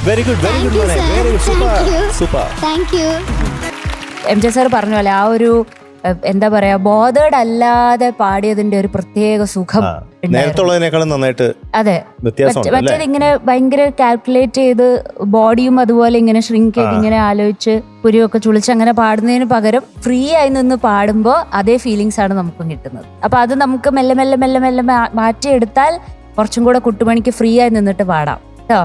Very good very good മോനെ, very good, super super. Thank you. MJ sir പറഞ്ഞ പോലെ ആ ഒരു എന്താ പറയാ ബോധേഡ് അല്ലാതെ പാടിയതിന്റെ ഒരു പ്രത്യേക സുഖം നേരത്തുള്ളതിനേക്കാളും നന്നായിട്ട് അതെ. വ്യത്യാസമുണ്ട് അല്ലേ? മറ്റേത് ഇങ്ങനെ ഭയങ്കര കാൽക്കുലേറ്റ് ചെയ്ത് ബോഡിയും അതുപോലെ ഇങ്ങനെ ഷ്രിങ്ക് ചെയ്ത് ഇങ്ങനെ ആലോചിച്ച് പുരിയൊക്കെ ചുളിച്ച് അങ്ങനെ പാടുന്നതിന് പകരം ഫ്രീ ആയി നിന്ന് പാടുമ്പോൾ അതേ ഫീലിങ്സ് ആണ് നമുക്കും കിട്ടുന്നത്. അപ്പൊ അത് നമുക്ക് മെല്ലെ മെല്ലെ മെല്ലെ മെല്ലെ മാറ്റിയെടുത്താൽ കുറച്ചും കൂടെ കുട്ടുമണിക്ക് ഫ്രീ ആയി നിന്നിട്ട് പാടാം കേട്ടോ.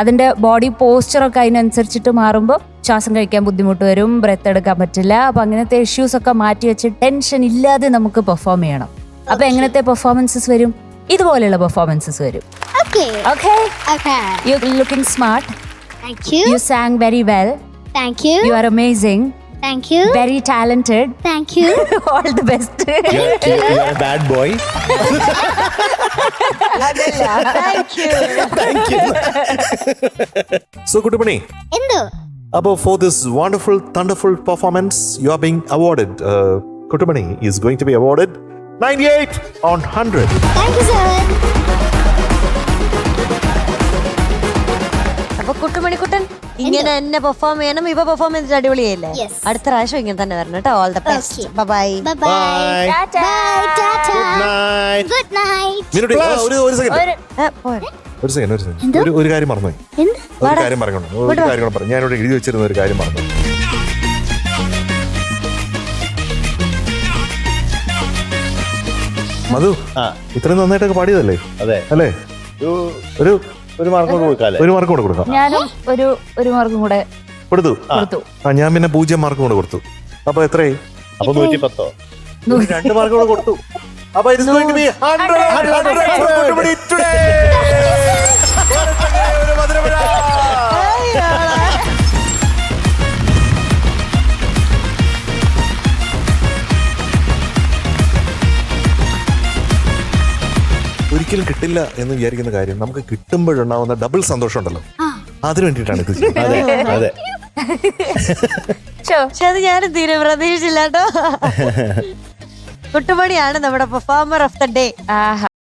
അതിന്റെ ബോഡി പോസ്ചറൊക്കെ അതിനനുസരിച്ചിട്ട് മാറുമ്പോൾ ശ്വാസം കഴിക്കാൻ ബുദ്ധിമുട്ട് വരും, ബ്രെത്ത് എടുക്കാൻ പറ്റില്ല. അപ്പൊ അങ്ങനത്തെ ഇഷ്യൂസ് ഒക്കെ മാറ്റി വെച്ച് ടെൻഷൻ ഇല്ലാതെ നമുക്ക് പെർഫോം ചെയ്യണം. അപ്പൊ എങ്ങനത്തെ പെർഫോമൻസസ് വരും? ഇതുപോലെയുള്ള പെർഫോമൻസസ് വരും. Okay. Okay? Okay. You're looking smart. Thank you. You sang very well. Thank you. You are amazing. Thank you. Very talented. Thank you. All the best. You're a bad boy. Thank you. Thank you. So, Kutumani, എന്തു? for this wonderful, thunderful performance, you are being awarded. Kutumani is going to be awarded 98 on 100. Thank you, sir. അപ്പൊ കുട്ടുമണിക്കുട്ടൻ ഇങ്ങനെ തന്നെ perform ചെയ്യണം. ഇപ്പൊ perform ചെയ്തിട്ട് അടിപൊളിയല്ലേ? Yes. അടുത്ത പ്രാവശ്യം ഇങ്ങനെ തന്നെ വരണം കേട്ടോ. All the best. Okay. Bye. Bye bye. Bye. Ta-ta. Bye. Tata. Good night. Good night. മിനുട്ടി, ഒരു സെക്കൻഡ് എന്തോ? ഒരു കാര്യം മറന്നു. എന്ത്? ഒരു കാര്യം പറഞ്ഞു. ഒരു കാര്യം കൂടെ പറഞ്ഞു. ഞാനിവിടെ എഴുതി വെച്ചിരുന്ന ഒരു കാര്യം മറന്നു. മധു, ഇത്രയും നന്നായിട്ടൊക്കെ പാടിയതല്ലേ? അതെ, അല്ലേ? ഒരു ഒരു മാർക്ക് കൊടുക്കാല്ലേ? ഒരു മാർക്ക് കൂടെ കൊടുക്കാം. ഞാനും ഒരു മാർക്കും കൂടെ കൊടുത്തു. കൊടുത്തു. ഞാൻ പിന്നെ 0 മാർക്ക് കൂടെ കൊടുത്തു. അപ്പൊ എത്രയായി? അപ്പൊ 110. 2 മാർക്ക് കൂടെ കൊടുത്തു. അപ്പൊ it is going to be 100 for Kutumani today. ഒരു മധുരമഴ. ഒരിക്കലും കിട്ടില്ല എന്ന് വിചാരിക്കുന്ന കാര്യം നമുക്ക് കിട്ടുമ്പോഴുണ്ടാവുന്ന ഡബിൾ സന്തോഷം ഉണ്ടല്ലോ, അതിനു വേണ്ടിയിട്ടാണ് ഇത് ചെയ്യുന്നത്. അതെ അതെ. പക്ഷെ അത് ഞാനും തീരെ പ്രതീക്ഷിച്ചില്ല കേട്ടോ. കുട്ടുമണിയാണ് നമ്മുടെ performer of the day. Aaha.